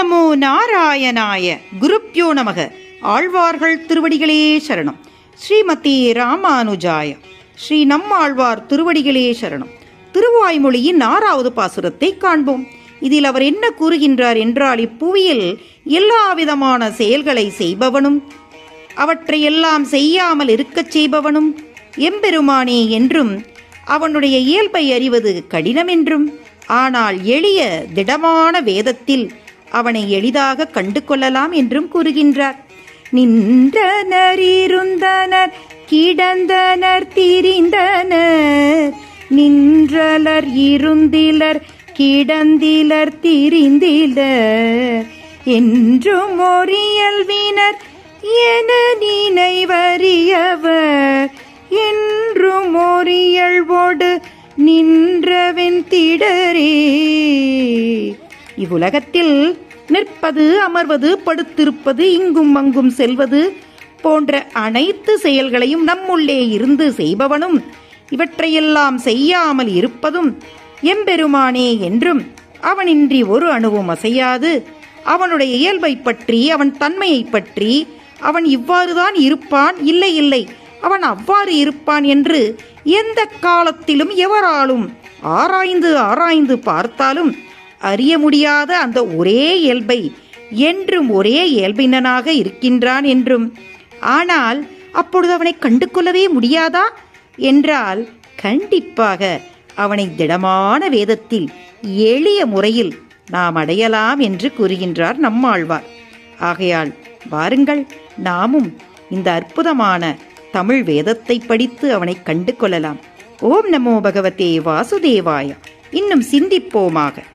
நமோ நாராயணாய. குருப்யோ நமக. ஆழ்வார்கள் திருவடிகளே சரணம். ஸ்ரீமதி ராமானுஜாய. ஸ்ரீ நம்மாழ்வார் திருவடிகளே சரணம். திருவாய்மொழியின் 6வது பாசுரத்தை காண்போம். இதில் அவர் என்ன கூறுகின்றார் என்றால், இப்புவியில் எல்லா விதமான செயல்களை செய்பவனும் அவற்றையெல்லாம் செய்யாமல் இருக்கச் செய்பவனும் எம்பெருமானே என்றும், அவனுடைய இயல்பை அறிவது கடினமென்றும், ஆனால் எளிய திடமான வேதத்தில் அவனை எளிதாக கண்டு கொள்ளலாம் என்றும் கூறுகின்றார். நின்றனர் இருந்தனர் கிடந்தனர் திரிந்தனர், நின்றலர் இருந்திலர் கிடந்திலர் திரிந்திலர், என்றும் ஒரியல்வினர் என நினைவறியவர், என்றும் ஒரியல்வோடு நின்றவன் திடரே. இவ்வுலகத்தில் நிற்பது, அமர்வது, படுத்திருப்பது, இங்கும் அங்கும் செல்வது போன்ற அனைத்து செயல்களையும் நம்முள்ளே இருந்து செய்பவனும் இவற்றையெல்லாம் செய்யாமல் இருப்பதும் எம்பெருமானே என்றும், அவனின்றி ஒரு அணுவும் அசையாது, அவனுடைய இயல்பை பற்றி, அவன் தன்மையை பற்றி, அவன் இவ்வாறுதான் இருப்பான், இல்லை இல்லை அவன் அவ்வாறு இருப்பான் என்று எந்த காலத்திலும் எவராலும் ஆராய்ந்து ஆராய்ந்து பார்த்தாலும் அறிய முடியாத அந்த ஒரே இயல்பை என்றும் ஒரே இயல்பினனாக இருக்கின்றான் என்றும், ஆனால் அப்பொழுது அவனை கண்டு கொள்ளவே முடியாதா என்றால், கண்டிப்பாக அவனை திடமான வேதத்தில் எளிய முறையில் நாம் அடையலாம் என்று கூறுகின்றார் நம்மாழ்வார். ஆகையால் வாருங்கள், நாமும் இந்த அற்புதமான தமிழ் வேதத்தை படித்து அவனை கண்டு கொள்ளலாம். ஓம் நமோ பகவதே வாசுதேவாய. இன்னும் சிந்திப்போமாக.